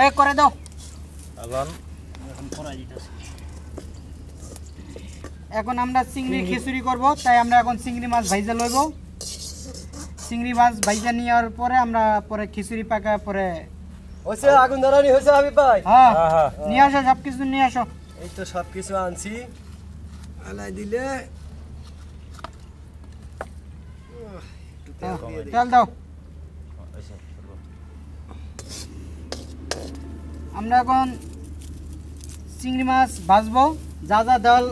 এই করে দাও এখন আমরা চিংড়ি খিচুড়ি করব, তাই আমরা এখন চিংড়ি মাছ ভাইজা লইব। চিংড়ি মাছ ভাইজা নেওয়ার পরে আমরা পরে খিচুড়ি পাকা পরে হইছে আগুন ধরানি হইছে হাবিব ভাই। হ্যাঁ নিয়ে আসো, সবকিছু নিয়ে আসো। এই তো সবকিছু আনছি, আলাই দিলে তেল দাও। আমরা এখন চিংড়ি মাছ ভাজবো, যা যা দেওয়াল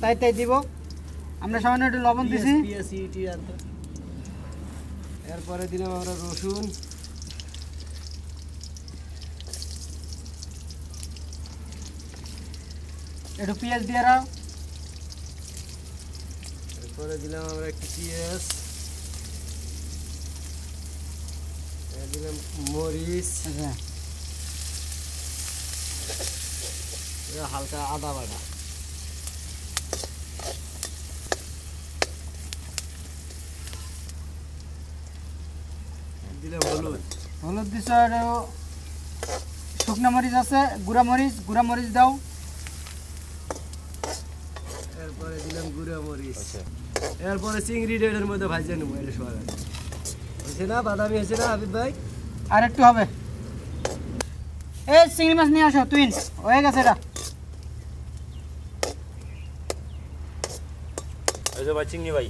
তাই তাই দিব। আমরা সামান্য একটু লবণ দিছি, এরপরে দিলাম আমরা রসুন, একটু পেঁয়াজ দিয়ে দাও। এরপরে দিলাম আমরা একটু পেঁয়াজ, দিলাম মরিচ, হালকা আদা বাটা, দিলাম হলুদ। হলুদ দিছ, শুকনো মরিচ আছে, গুঁড়া মরিচ দাও। এরপরে দিলাম গুঁড়া মরিচ, এরপরে চিংড়ি এর মধ্যে ভাজে নেবো। এটা সবাই হয়েছে না, বাদামি হয়েছে না হাবিব ভাই? আর একটু হবে। এই চিংড়ি মাছ নিয়ে আসো, তুই হয়ে গেছে এটা। ভাই চিংড়ি ভাই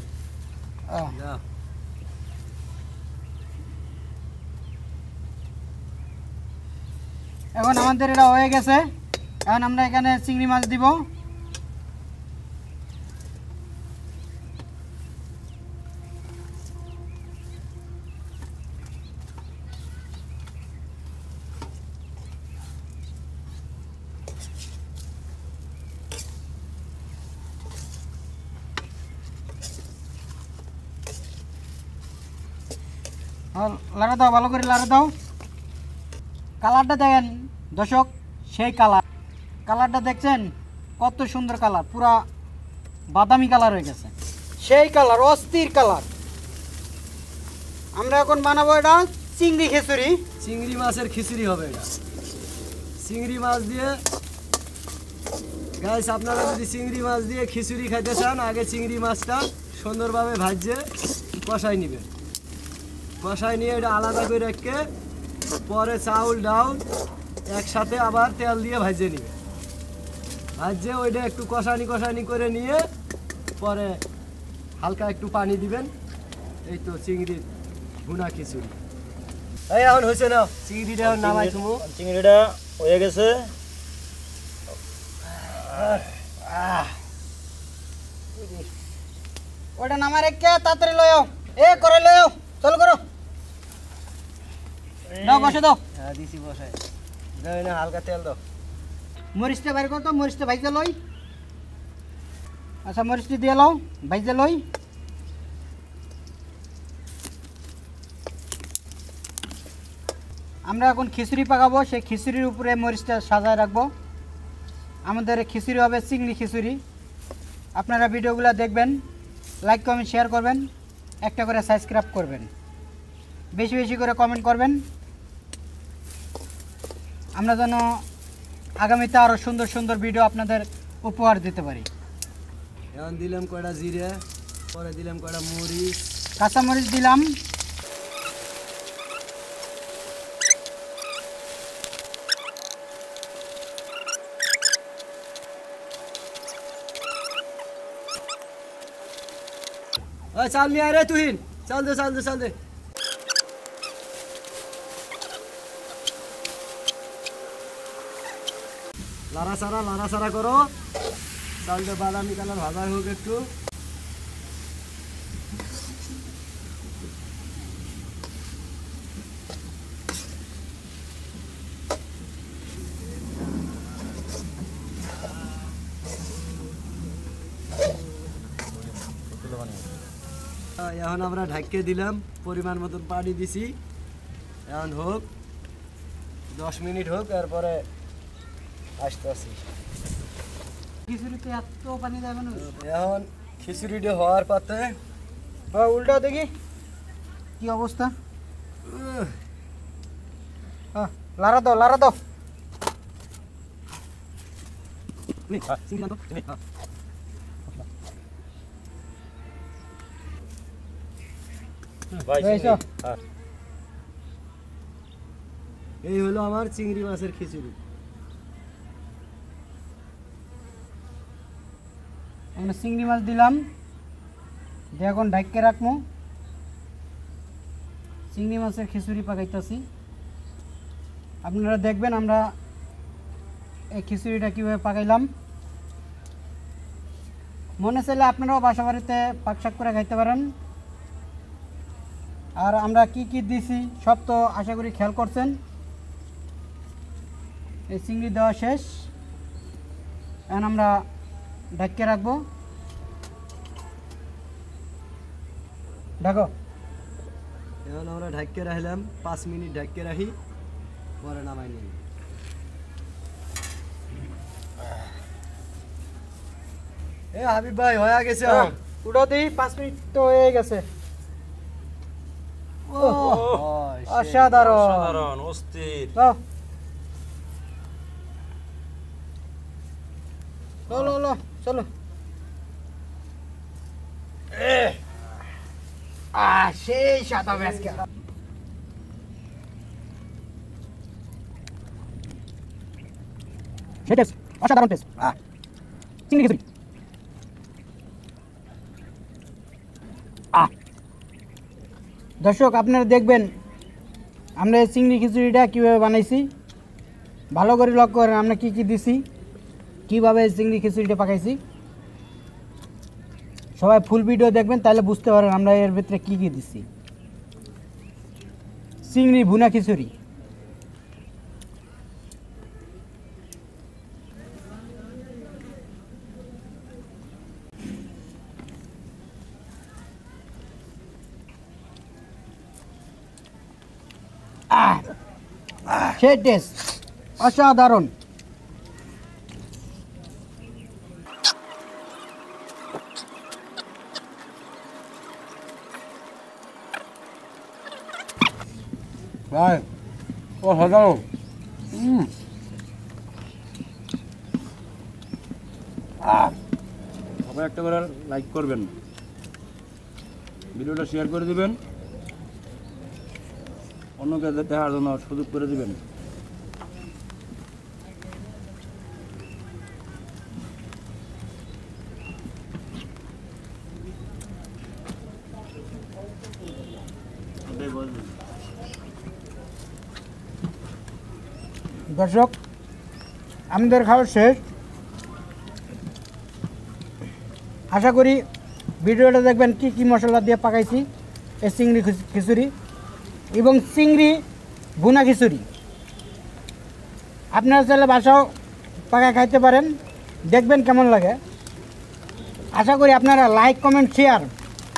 এখন আমাদের এটা হয়ে গেছে। এখন আমরা এখানে চিংড়ি মাছ দিব। লাড়া দাও, ভালো করে লাড়া দাও। কালারটা দেখেন দর্শক, সেই কালারটা দেখছেন কত সুন্দর কালার, পুরা বাদামি কালার হয়ে গেছে, সেই কালার, অস্থির কালার। আমরা এখন বানাবো এটা চিংড়ি খিচুড়ি। চিংড়ি মাছের খিচুড়ি হবে এটা। চিংড়ি মাছ দিয়ে গাইস, আপনারা যদি চিংড়ি মাছ দিয়ে খিচুড়ি খাইতে চান, আগে চিংড়ি মাছটা সুন্দরভাবে ভাজে কষাই নেবেন। কষাই নিয়ে এটা আলাদা করে রেখে পরে চাউল ডাউল একসাথে আবার তেল দিয়ে ভাজে নেবে। ভাজে ওইটা একটু কষানি করে নিয়ে পরে হালকা একটু পানি দিবেন। এই তো চিংড়ির ভুনা খিচুড়ি। এই এখন হয়েছে না, চিংড়িটা নামাই তুমি। চিংড়িটা হয়ে গেছে। ওটা নামা রেখে তাড়াতাড়ি লয়, এ করে লয়, চলো করো, দাও বসে দাও। হ্যাঁ দিছি বসাই দাও, না হালকা তেল দাও। মরিচটা বাইর করতো, মরিচটা ভাইজে লই। আচ্ছা মরিচটা দিয়ে লও, ভাইজে লই। আমরা এখন খিচুড়ি পাকাবো, সেই খিচুড়ির উপরে মরিচটা সাজায় রাখবো। আমাদের খিচুড়ি হবে চিংড়ি খিচুড়ি। আপনারা ভিডিওগুলো দেখবেন, লাইক কমেন্ট শেয়ার করবেন, একটা করে সাবস্ক্রাইব করবেন, বেশি বেশি করে কমেন্ট করবেন, আমরা যেন আগামীতে আরও সুন্দর সুন্দর ভিডিও আপনাদের উপহার দিতে পারি। এখন দিলাম কয়টা জিরে, পরে দিলাম কয়টা মরিচ, কাঁচামরিচ দিলাম। ওই চাল নিয়ে আয় রে তুহিন, চাল দে চাল দে চাল দে। লাড়াচাড়া করো, চালটা বাদামি কালার ভাজা হোক একটু। এখন আমরা ঢাকিয়ে দিলাম, পরিমাণ মতন পানি দিছি। এখন হোক 10 মিনিট হোক, এরপরে আসতে আসি। খিচুড়িতে এত পানি যাবে না। এখন খিচুড়িটা হওয়ার পাতে উল্টা দেখি কি অবস্থা। লাড়া দাও, লাড়া দাও। চিংড়ি আনতো। ভাই এই চিংড়ি তো। হ্যাঁ এই হলো আমার চিংড়ি মাছের খিচুড়ি। আমরা চিংড়ি মাছ দিলাম, দিয়ে এখন ঢাইকে রাখবো। চিংড়ি মাছের খিচুড়ি পাকাইতেছি, আপনারা দেখবেন আমরা এই খিচুড়িটা কীভাবে পাকাইলাম। মনে চাইলে আপনারাও বাসা বাড়িতে পাকশাক করে খাইতে পারেন। আর আমরা কি কি দিছি সব তো আশা করি খেয়াল করছেন। এই চিংড়ি দেওয়া শেষ, এখন আমরা ঢাকিয়ে রাখবো। ঢাকো। এখন আমরা ঢাকিয়ে রাখলাম, 5 মিনিট ঢাকিয়ে রাখি, পরে নামাই নিই। এ হাবিব ভাই হয়ে গেছে। উঠো দিই, 5 মিনিট তো হয়ে গেছে। ও অসাধারণ অসাধারণ অস্থির। দাও। চলো চলো চলো। সেই সাদা ব্যাসকে সেই টেস্ট, অসাধারণ টেস্ট। চিংড়ি খিচুড়ি। দর্শক আপনারা দেখবেন আমরা এই চিংড়ি খিচুড়িটা কীভাবে বানাইছি, ভালো করে লক্ষ্য করেন আমরা কি কি দিছি, কীভাবে চিংড়ি খিচুড়িটা পাকাইছি। সবাই ফুল ভিডিও দেখবেন, তাহলে বুঝতে পারেন আমরা এর ভিতরে কি কি দিছি। চিংড়ি ভুনা খিচুড়ি। সেই টেস্ট অসাধারণ। ভাই অসাধারণ। সবাই একটা করে লাইক করবেন, ভিডিওটা শেয়ার করে দিবেন, অন্যকে দেখার জন্য সুযোগ করে দিবেন। দর্শক আমাদের খাওয়া শেষ। আশা করি ভিডিওটা দেখবেন কি কি মশলা দিয়ে পাকাইছি এই চিংড়ি খিচুড়ি এবং চিংড়ি ভুনা খিচুড়ি। আপনারা চাইলে বাসাও পাকা খাইতে পারেন, দেখবেন কেমন লাগে। আশা করি আপনারা লাইক কমেন্ট শেয়ার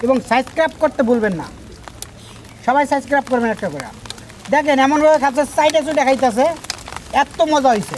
এবং সাবস্ক্রাইব করতে ভুলবেন না। সবাই সাবস্ক্রাইব করবেন একটা করে। দেখেন এমনভাবে খাচ্ছে, সাইডে সুইডে খাইতেছে, এত মজা হয়েছে।